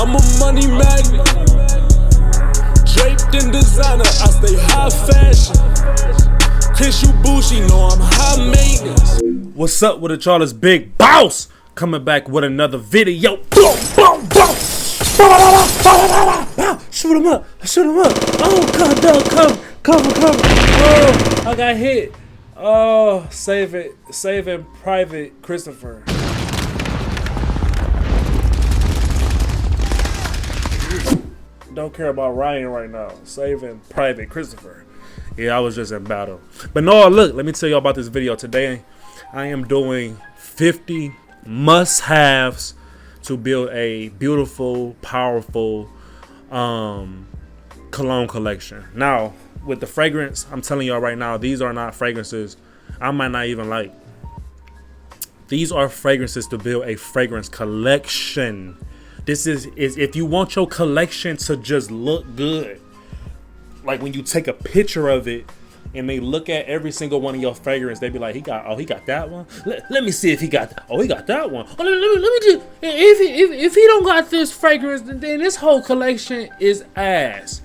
I'm a money magnet, draped in designer, I stay high fashion. Kiss you bougie, know I'm high maintenance. What's up with it, y'all? It's Big Boss coming back with another video. Boom, boom, boom. Shoot him up, shoot him up. Oh, God, no, cover. Oh, I got hit. Oh, saving Private Christopher. Don't care about Ryan right now. Saving Private Christopher. Yeah, I was just in battle. But no, look, let me tell you about this video. Today, I am doing 50 must-haves to build a beautiful, powerful cologne collection. Now, with the fragrance, I'm telling y'all right now, these are not fragrances I might not even like. These are fragrances to build a fragrance collection. This is if you want your collection to just look good, like when you take a picture of it and they look at every single one of your fragrance, they be like, he got that one. Let me see if he got that. Oh, he got that one. Oh, let me just, if he don't got this fragrance, then this whole collection is ass.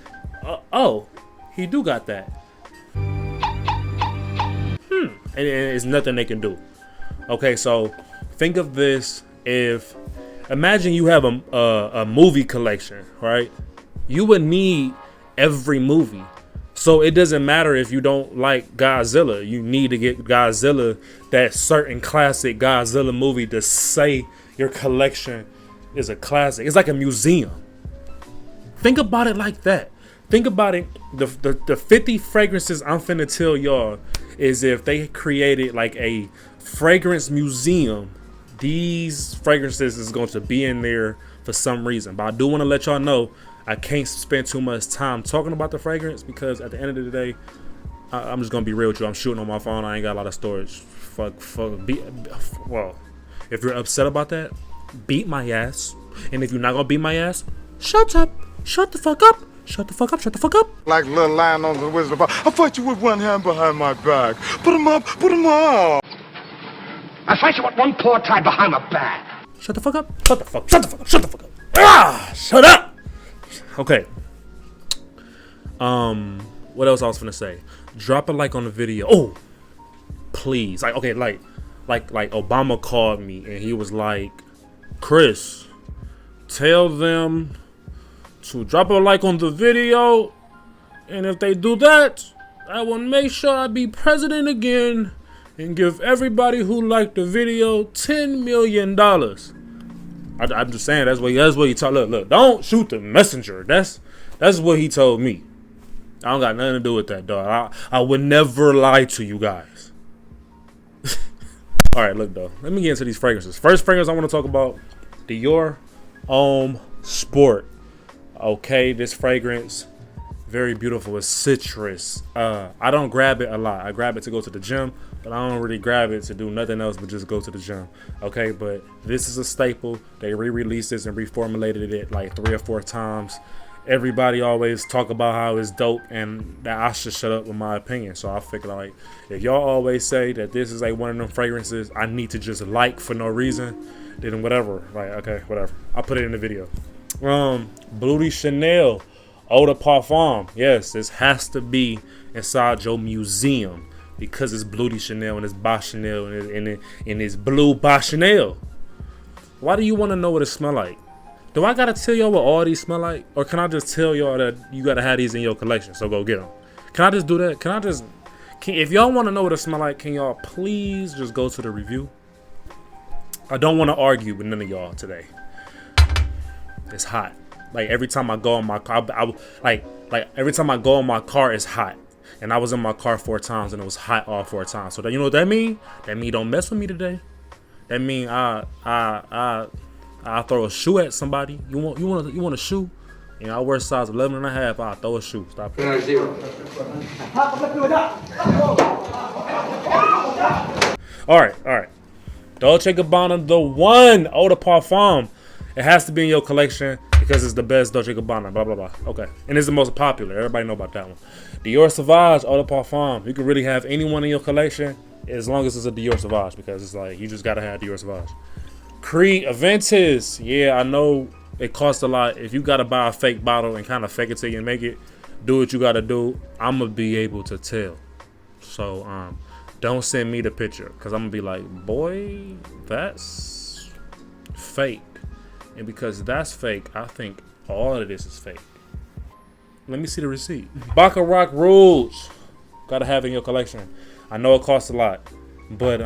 Oh, he do got that. And it's nothing they can do. Okay, so think of this. Imagine you have a movie collection, right? You would need every movie. So it doesn't matter if you don't like Godzilla. You need to get Godzilla, that certain classic Godzilla movie, to say your collection is a classic. It's like a museum. Think about it like that. Think about it. The 50 fragrances I'm finna tell y'all is if they created like a fragrance museum. These fragrances is going to be in there for some reason. But I do want to let y'all know I can't spend too much time talking about the fragrance because at the end of the day, I'm just going to be real with you. I'm shooting on my phone. I ain't got a lot of storage. Well, if you're upset about that, beat my ass. And if you're not going to beat my ass, shut up. Shut the fuck up. Shut the fuck up. Shut the fuck up. Like little lion on the Wizard of Oz. I fight you with one hand behind my back. Put him up. Put him up. I fight you with one paw tied behind my back. Shut the fuck up. Shut the fuck up. Shut the fuck up. Shut the fuck up. Ah! Shut up. Okay. What else I was finna say? Drop a like on the video. Oh, please. Like Obama called me and he was like, Chris, tell them to drop a like on the video, and if they do that, I will make sure I be president again and give everybody who liked the video $10 million. I'm just saying that's what he told. Look, don't shoot the messenger. That's what he told me. I don't got nothing to do with that, dog. I would never lie to you guys. All right, look though. Let me get into these fragrances. First fragrance I want to talk about, Dior Homme Sport. Okay, this fragrance, very beautiful. It's citrus. I don't grab it a lot. I grab it to go to the gym, but I don't really grab it to do nothing else but just go to the gym. Okay, but this is a staple. They re-released this and reformulated it like 3 or 4 times. Everybody always talk about how it's dope and that I should shut up with my opinion. So I figured like, if y'all always say that this is like one of them fragrances I need to just like for no reason, then whatever. Like, okay, whatever. I'll put it in the video. Bleu De Chanel Eau de Parfum. Yes, this has to be inside your museum because it's Bleu De Chanel and it's by Chanel and it's Bleu by Chanel. Why do you want to know what it smell like? Do I gotta tell y'all what all these smell like, or can I just tell y'all that you gotta have these in your collection? So go get them. Can I just do that? If y'all want to know what it smell like, can y'all please just go to the review? I don't want to argue with none of y'all today. It's hot. Like every time I go in my car, every time I go in my car, it's hot. And I was in my car 4 times, and it was hot all 4 times. So that, you know what that mean? That mean don't mess with me today. That mean I throw a shoe at somebody. You want a shoe? And I wear size 11 and a half. I'll throw a shoe. Stop it. 0. All right. Dolce Gabbana, the one Eau de Parfum. It has to be in your collection because it's the best Dolce Gabbana. Blah blah blah. Okay, and it's the most popular. Everybody know about that one. Dior Sauvage Eau de Parfum. You can really have anyone in your collection as long as it's a Dior Sauvage because it's like you just gotta have Dior Sauvage. Creed Aventus. Yeah, I know It costs a lot. If you gotta buy a fake bottle and kind of fake it till you make it, do what you gotta do. I'm gonna be able to tell. So don't send me the picture, because I'm gonna be like, boy, that's fake. And because that's fake, I think all of this is fake. Let me see the receipt. Baccarat rules. Gotta have in your collection. I know it costs a lot, but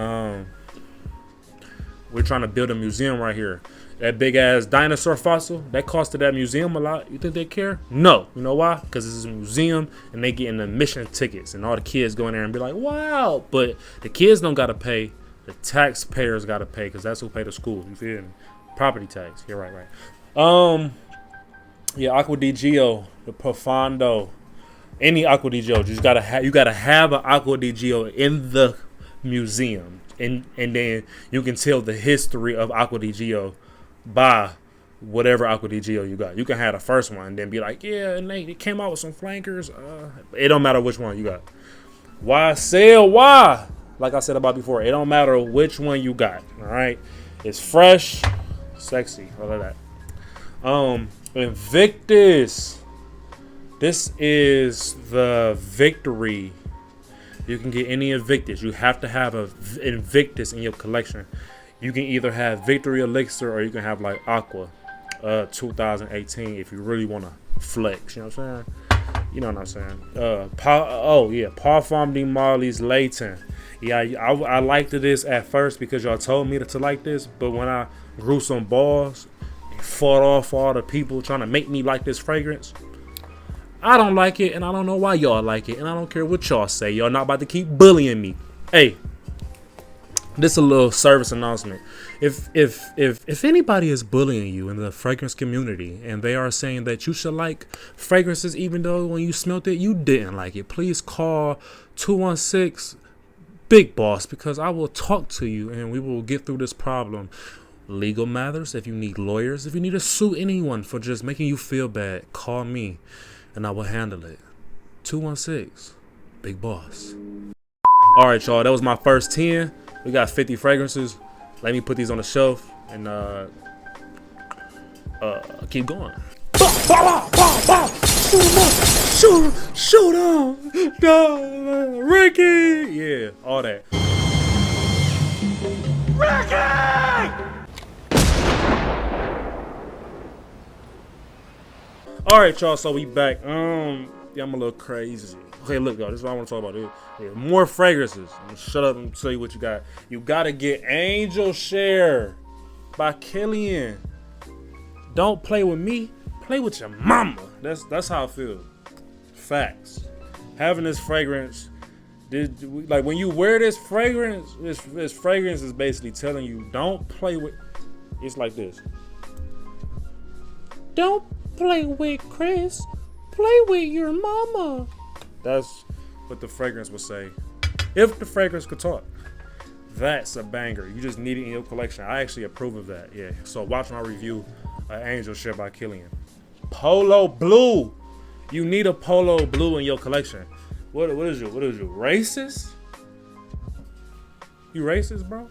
we're trying to build a museum right here. That big ass dinosaur fossil, that costed that museum a lot. You think they care? No. You know why? Because this is a museum and they getting admission tickets, and all the kids go in there and be like, wow. But the kids don't gotta pay. The taxpayers gotta pay, because that's who pay the schools. You feel me? Property tax. You're right. Yeah, Acqua di Gio, the Profondo, any Acqua di Gio. You gotta have an Acqua di Gio in the museum, and then you can tell the history of Acqua di Gio by whatever Acqua di Gio you got. You can have the first one and then be like, yeah, and they came out with some flankers. It don't matter which one you got. Why sell? Why? Like I said about before, it don't matter which one you got. All right, it's fresh, sexy, all of that. Invictus. This is the Victory. You can get any Invictus. You have to have a Invictus in your collection. You can either have Victory Elixir, or you can have like Aqua 2018 if you really want to flex. You know what I'm saying? You know what I'm saying? Parfum de Marley's Layton. Yeah, I liked this at first because y'all told me to like this, but when I grew some balls and fought off all the people trying to make me like this fragrance, I don't like it, and I don't know why y'all like it, and I don't care what y'all say. Y'all not about to keep bullying me. Hey, this is a little service announcement. If anybody is bullying you in the fragrance community and they are saying that you should like fragrances even though when you smelt it you didn't like it, please call 216 Big Boss, because I will talk to you and we will get through this problem. Legal matters. If you need lawyers, if you need to sue anyone for just making you feel bad, call me and I will handle it. 216 Big Boss. All right, y'all, that was my first 10. We got 50 fragrances. Let me put these on the shelf and keep going. Shoot him, Ricky. Yeah, all that. Ricky. All right, y'all. So we back. Yeah, I'm a little crazy. Okay, look, y'all. This is what I want to talk about. Yeah, more fragrances. I'm gonna shut up and tell you what you got. You gotta get Angel Share by Killian. Don't play with me. Play with your mama. That's how I feel. Facts. Having this fragrance, like when you wear this fragrance, this fragrance is basically telling you don't play with. It's like this. Don't play with Chris. Play with your mama. That's what the fragrance would say. If the fragrance could talk. That's a banger. You just need it in your collection. I actually approve of that. Yeah. So watch my review of Angel Share by Killian. Polo Blue. You need a Polo Blue in your collection. What is you? Racist? You racist, bro?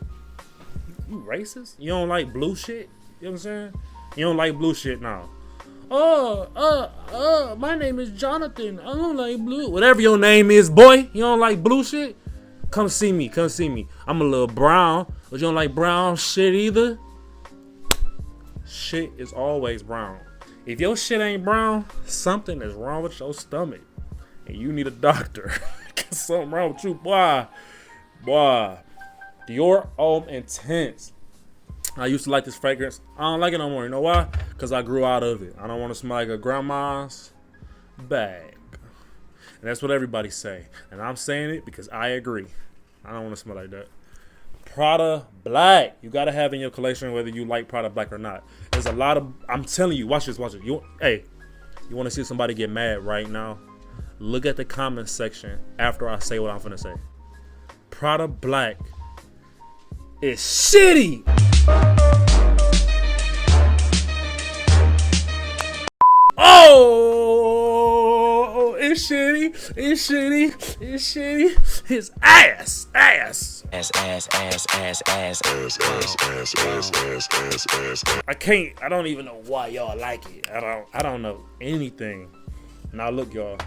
You racist? You don't like blue shit? You know what I'm saying? You don't like blue shit now. My name is Jonathan. I don't like blue. Whatever your name is, boy. You don't like blue shit? Come see me. I'm a little brown, but you don't like brown shit either? Shit is always brown. If your shit ain't brown, something is wrong with your stomach. And you need a doctor. Something wrong with you, boy. Dior Homme Intense. I used to like this fragrance. I don't like it no more. You know why? Because I grew out of it. I don't want to smell like a grandma's bag. And that's what everybody say. And I'm saying it because I agree. I don't want to smell like that. Prada Black. You got to have in your collection whether you like Prada Black or not. There's a lot of... I'm telling you. Watch this. You want to see somebody get mad right now? Look at the comment section after I say what I'm going to say. Prada Black is shitty. Oh, it's shitty. shitty. It's shitty. It's shitty. His ass. I don't even know why y'all like it. I don't know anything. Now look, y'all.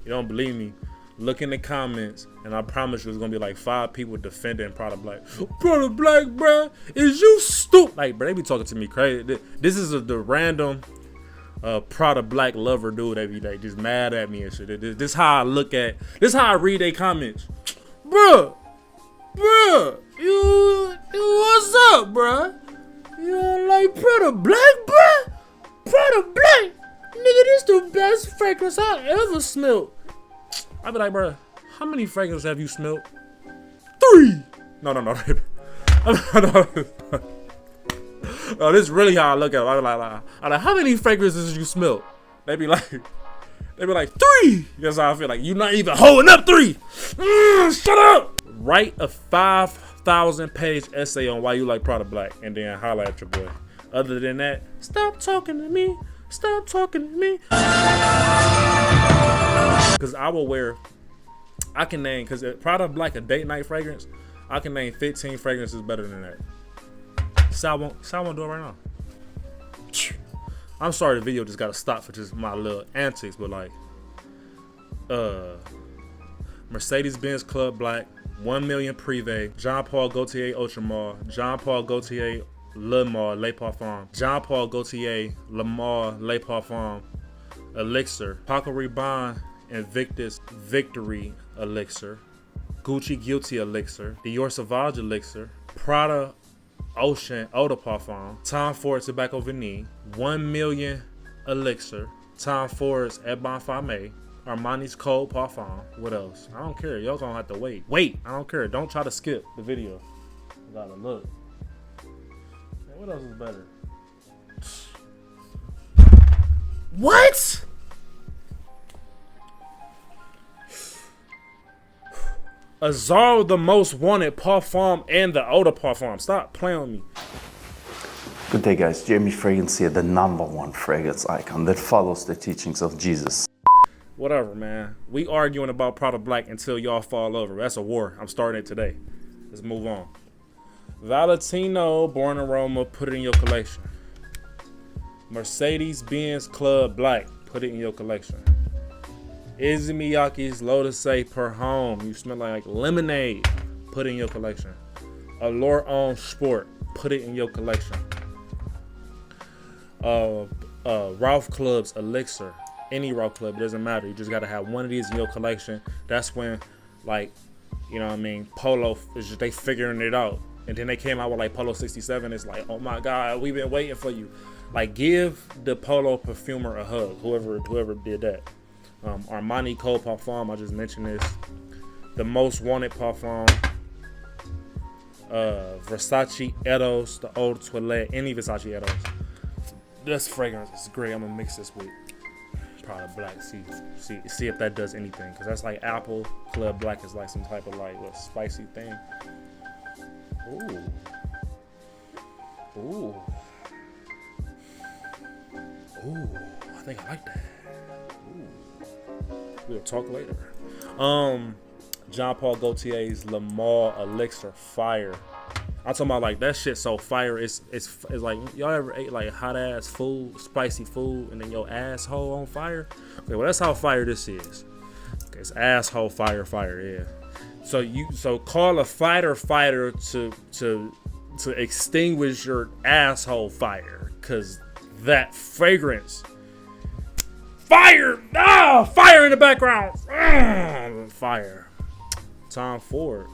You don't believe me? Look in the comments, and I promise you, it's gonna be like 5 people defending Prada Black. Prada Black, bruh, is you stupid? Like, bro, they be talking to me crazy. This is the random Prada Black lover dude. They be like just mad at me and shit. This how I look at. This how I read their comments, bruh. You what's up, bruh? You don't like Prada Black, bruh? Prada Black, nigga, this the best fragrance I ever smelled. I be like, bro, how many fragrances have you smelled? 3. No. No, this is really how I look at it. I'm like, how many fragrances you smelled? They be like 3. That's how I feel. Like, you not even holding up 3. Shut up. Write a 5,000-page essay on why you like Prada Black, and then holla at your boy. Other than that, stop talking to me. Stop talking to me. Because I can name, because Prada Black, a date night fragrance, I can name 15 fragrances better than that. So I won't do it right now. I'm sorry the video just got to stop for just my little antics, but like, Mercedes-Benz Club Black, 1 million Privé, Jean Paul Gaultier Audemars, Jean Paul Gaultier Le Male Le Parfum, Jean Paul Gaultier Le Male Le Parfum, Elixir, Paco Rabanne Invictus Victory Elixir, Gucci Guilty Elixir, Dior Sauvage Elixir, Prada Ocean Eau de Parfum, Tom Ford Tobacco Vanille, 1 million Elixir, Tom Ford's Ebon Fame, Armani's Code Parfum. What else? I don't care. Y'all gonna have to wait. I don't care. Don't try to skip the video. You gotta look. Man, what else is better? What? Azar, the Most Wanted Parfum and the Eau de Parfum. Stop playing with me. Good day, guys. Jamie Fragrance here, the #1 fragrance icon that follows the teachings of Jesus. Whatever, man. We arguing about Prada Black until y'all fall over. That's a war. I'm starting it today. Let's move on. Valentino, born in Roma, put it in your collection. Mercedes-Benz Club Black, put it in your collection. Izzy Miyake's Lotus per Home, you smell like lemonade, put it in your collection. Allure on Sport, put it in your collection. Ralph Club's Elixir, any Ralph Club, it doesn't matter. You just gotta have one of these in your collection. That's when, like, you know what I mean, Polo is just, they figuring it out. And then they came out with like Polo 67. It's like, oh my God, we've been waiting for you. Like, give the Polo perfumer a hug, whoever did that. Armani Code Parfum, I just mentioned this. The Most Wanted Parfum. Versace Eros, the Eau de Toilette, any Versace Eros. This fragrance is great. I'm gonna mix this with Prada Black. See if that does anything. Cause that's like Apple. Club Black is like some type of like what spicy thing. Ooh. I think I like that. We'll talk later. Jean Paul Gaultier's Le Male Elixir, fire. I'm talking about like that shit so fire. It's like, y'all ever ate like hot ass food, spicy food, and then your asshole on fire? Okay, well that's how fire this is. Okay, it's asshole fire, yeah. So call a fighter to extinguish your asshole fire, cause that fragrance. Fire! Fire in the background! Fire. Tom Ford,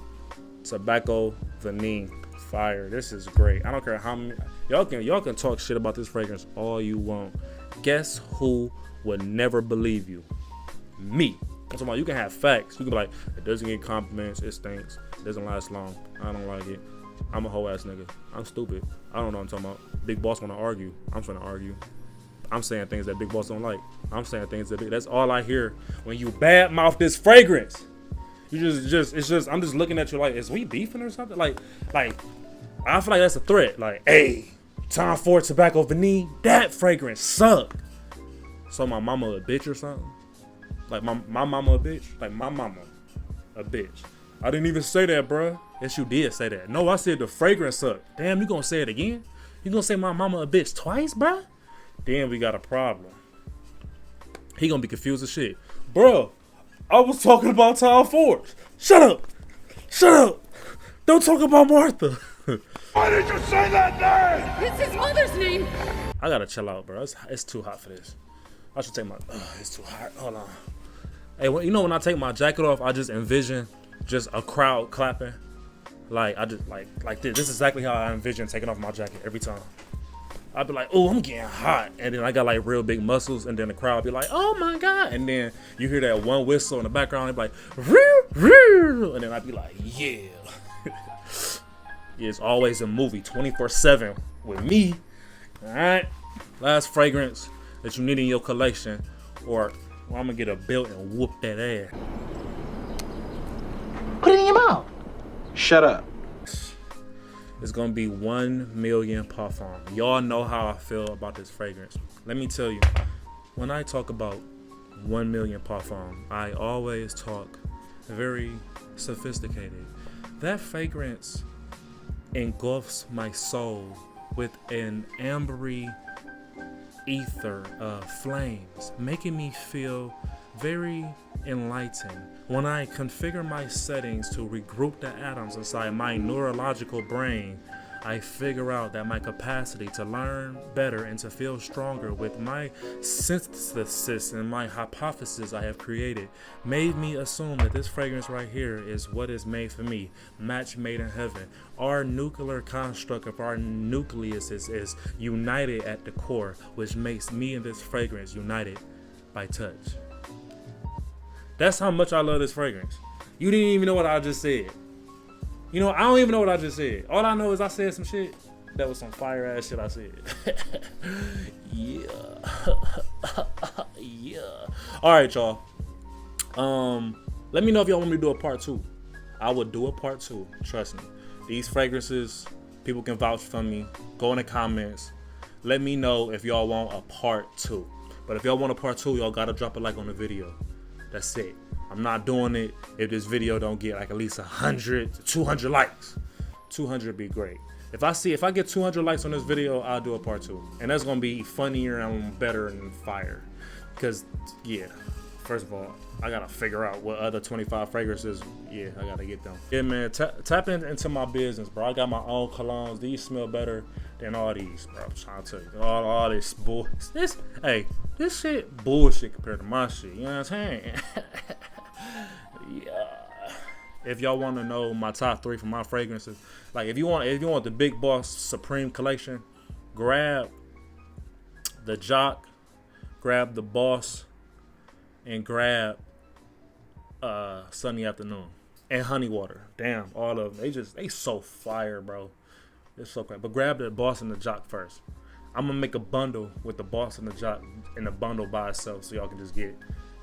Tobacco Vanille, fire. This is great. I don't care how many y'all can talk shit about this fragrance all you want. Guess who would never believe you? Me. I'm talking about, you can have facts. You can be like, it doesn't get compliments, it stinks, it doesn't last long, I don't like it. I'm a whole ass nigga. I'm stupid. I don't know what I'm talking about. Big Boss wanna argue. I'm trying to argue. I'm saying things that Big Boss don't like. I'm saying things that's all I hear when you badmouth this fragrance. You I'm just looking at you like, is we beefing or something? Like I feel like that's a threat. Like, hey, Tom Ford Tobacco Vanille, that fragrance sucked. So my mama a bitch or something? Like my mama a bitch. Like my mama a bitch. I didn't even say that, bruh. Yes, you did say that. No, I said the fragrance sucked. Damn, you gonna say it again? You gonna say my mama a bitch twice, bruh? Damn, we got a problem. He gonna be confused as shit. Bruh, I was talking about Tom Ford. Shut up. Shut up. Don't talk about Martha. Why did you say that name? It's his mother's name. I gotta chill out, bro. It's too hot for this. I should take my. It's too hot. Hold on. Hey, you know when I take my jacket off, I just envision just a crowd clapping. Like I just like this. This is exactly how I envision taking off my jacket every time. I'd be like, oh, I'm getting hot, and then I got like real big muscles, and then the crowd be like, oh my god, and then you hear that one whistle in the background, and be like, roo, roo, and then I'd be like, yeah. It's always a movie 24/7 with me. All right, last fragrance that you need in your collection, or I'm gonna get a belt and whoop that ass. Put it in your mouth. Shut up. It's gonna be 1 million Parfum. Y'all know how I feel about this fragrance. Let me tell you, when I talk about 1 million Parfum, I always talk very sophisticated. That fragrance engulfs my soul with an ambery ether of flames, making me feel very enlightened. When I configure my settings to regroup the atoms inside my neurological brain, I figure out that my capacity to learn better and to feel stronger with my synthesis and my hypothesis I have created made me assume that this fragrance right here is what is made for me, match made in heaven. Our nuclear construct of our nucleus is united at the core, which makes me and this fragrance united by touch. That's how much I love this fragrance. You didn't even know what I just said. You know, I don't even know what I just said. All I know is I said some shit. That was some fire ass shit I said. Yeah. Yeah. All right, y'all. Let me know if y'all want me to do a part 2. I would do a part 2. Trust me. These fragrances, people can vouch for me. Go in the comments. Let me know if y'all want a part 2. But if y'all want a part 2, y'all gotta drop a like on the video. That's it. I'm not doing it if this video don't get like at least 100 to 200 likes. 200 be great. If I get 200 likes on this video, I'll do a part 2. And that's gonna be funnier and better and fire. Cause yeah, first of all, I gotta figure out what other 25 fragrances, yeah, I gotta get them. Yeah, man, tap into my business, bro. I got my own colognes. These smell better than all these, bro. I'm trying to tell you, all this bull. This shit bullshit compared to my shit. You know what I'm saying? Yeah. If y'all want to know my top 3 for my fragrances, like if you want the Big Boss Supreme collection, grab the Jock, grab the Boss, and grab Sunny Afternoon and Honey Water. Damn, all of them. They so fire, bro. They're so great. But grab the Boss and the Jock first. I'm gonna make a bundle with the Boss and the Jock in the bundle by itself, so y'all can just get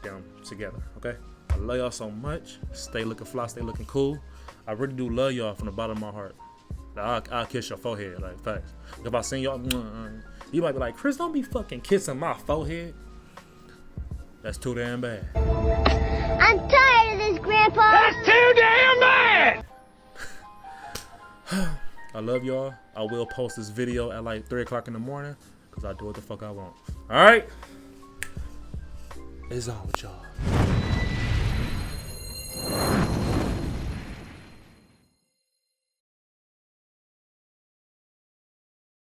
them together. Okay. I love y'all so much. Stay looking fly, stay looking cool. I really do love y'all from the bottom of my heart. I'll kiss your forehead, like facts. If I seen y'all, you might be like, Chris, don't be fucking kissing my forehead. That's too damn bad. I'm tired of this, Grandpa. That's too damn bad! I love y'all. I will post this video at like 3 o'clock in the morning because I do what the fuck I want. All right? It's on with y'all.